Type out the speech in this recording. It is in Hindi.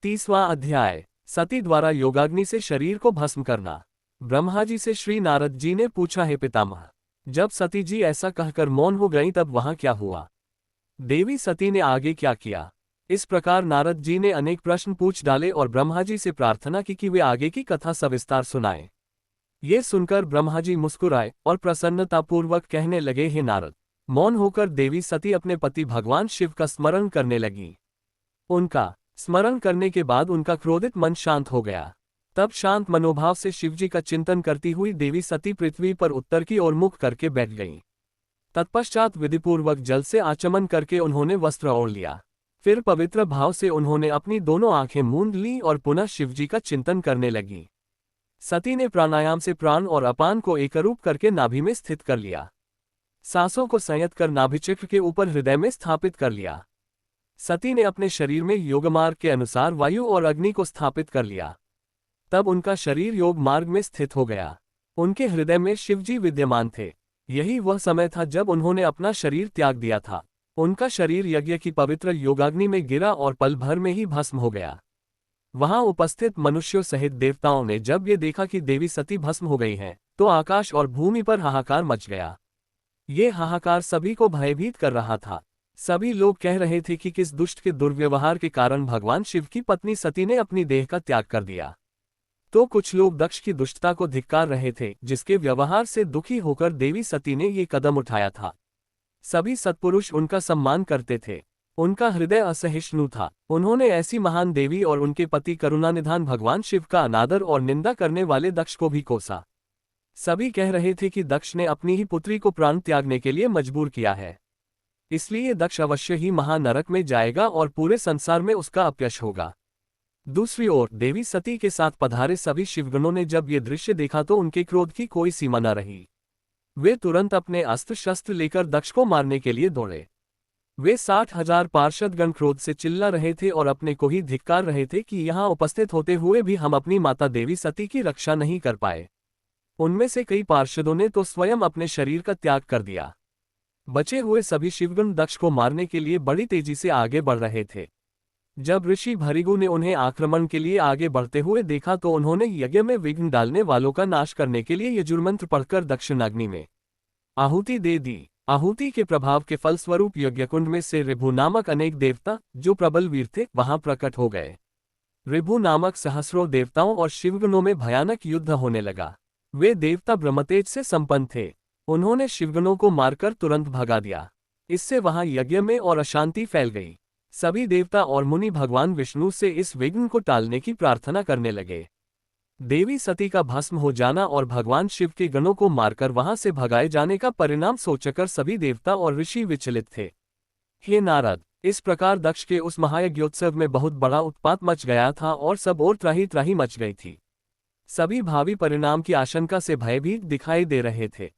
30वां अध्याय। सती द्वारा योगाग्नि से शरीर को भस्म करना। ब्रह्मा जी से श्री नारद जी ने पूछा, हे पितामह, जब सती जी ऐसा कहकर मौन हो गईं तब वहां क्या हुआ? देवी सती ने आगे क्या किया? इस प्रकार नारद जी ने अनेक प्रश्न पूछ डाले और ब्रह्मा जी से प्रार्थना की कि वे आगे की कथा सविस्तार सुनाएं। ये सुनकर ब्रह्मा जी मुस्कुराए और प्रसन्नतापूर्वक कहने लगे, हे नारद, मौन होकर देवी सती अपने पति भगवान शिव का स्मरण करने लगी। उनका स्मरण करने के बाद उनका क्रोधित मन शांत हो गया। तब शांत मनोभाव से शिवजी का चिंतन करती हुई देवी सती पृथ्वी पर उत्तर की ओर मुख करके बैठ गईं। तत्पश्चात विधिपूर्वक जल से आचमन करके उन्होंने वस्त्र ओढ़ लिया। फिर पवित्र भाव से उन्होंने अपनी दोनों आंखें मूंद लीं और पुनः शिवजी का चिंतन करने लगी। सती ने प्राणायाम से प्राण और अपान को एकरूप करके नाभि में स्थित कर लिया। सांसों को संयत कर नाभिचक्र के ऊपर हृदय में स्थापित कर लिया। सती ने अपने शरीर में योगमार्ग के अनुसार वायु और अग्नि को स्थापित कर लिया। तब उनका शरीर योग मार्ग में स्थित हो गया। उनके हृदय में शिवजी विद्यमान थे। यही वह समय था जब उन्होंने अपना शरीर त्याग दिया था। उनका शरीर यज्ञ की पवित्र योगाग्नि में गिरा और पल भर में ही भस्म हो गया। वहां उपस्थित मनुष्यों सहित देवताओं ने जब ये देखा कि देवी सती भस्म हो गई हैं, तो आकाश और भूमि पर हाहाकार मच गया। ये हाहाकार सभी को भयभीत कर रहा था। सभी लोग कह रहे थे कि किस दुष्ट के दुर्व्यवहार के कारण भगवान शिव की पत्नी सती ने अपनी देह का त्याग कर दिया। तो कुछ लोग दक्ष की दुष्टता को धिक्कार रहे थे, जिसके व्यवहार से दुखी होकर देवी सती ने ये कदम उठाया था। सभी सत्पुरुष उनका सम्मान करते थे। उनका हृदय असहिष्णु था। उन्होंने ऐसी महान देवी और उनके पति करुणानिधान भगवान शिव का अनादर और निंदा करने वाले दक्ष को भी कोसा। सभी कह रहे थे कि दक्ष ने अपनी ही पुत्री को प्राण त्यागने के लिए मजबूर किया है, इसलिए दक्ष अवश्य ही महानरक में जाएगा और पूरे संसार में उसका अपयश होगा। दूसरी ओर देवी सती के साथ पधारे सभी शिवगणों ने जब ये दृश्य देखा तो उनके क्रोध की कोई सीमा न रही। वे तुरंत अपने अस्त्र शस्त्र लेकर दक्ष को मारने के लिए दौड़े। वे 60,000 पार्षदगण क्रोध से चिल्ला रहे थे और अपने को ही धिक्कार रहे थे कि यहाँ उपस्थित होते हुए भी हम अपनी माता देवी सती की रक्षा नहीं कर पाए। उनमें से कई पार्षदों ने तो स्वयं अपने शरीर का त्याग कर दिया। बचे हुए सभी शिवगण दक्ष को मारने के लिए बड़ी तेजी से आगे बढ़ रहे थे। जब ऋषि भृगु ने उन्हें आक्रमण के लिए आगे बढ़ते हुए देखा तो उन्होंने यज्ञ में विघ्न डालने वालों का नाश करने के लिए यजुर्मंत्र पढ़कर दक्षिणाग्नि में आहुति दे दी। आहुति के प्रभाव के फलस्वरूप यज्ञकुंड में से ऋभु नामक अनेक देवता, जो प्रबल वीर थे, वहां प्रकट हो गए। ऋभु नामक सहस्रों देवताओं और शिवगणों में भयानक युद्ध होने लगा। वे देवता ब्रह्मतेज से संपन्न थे। उन्होंने शिवगणों को मारकर तुरंत भगा दिया। इससे वहां यज्ञ में और अशांति फैल गई। सभी देवता और मुनि भगवान विष्णु से इस विघ्न को टालने की प्रार्थना करने लगे। देवी सती का भस्म हो जाना और भगवान शिव के गणों को मारकर वहां से भगाए जाने का परिणाम सोचकर सभी देवता और ऋषि विचलित थे। हे नारद, इस प्रकार दक्ष के उस महायज्ञोत्सव में बहुत बड़ा उत्पात मच गया था और सब ओर त्राही त्राही मच गई थी। सभी भावी परिणाम की आशंका से भयभीत दिखाई दे रहे थे।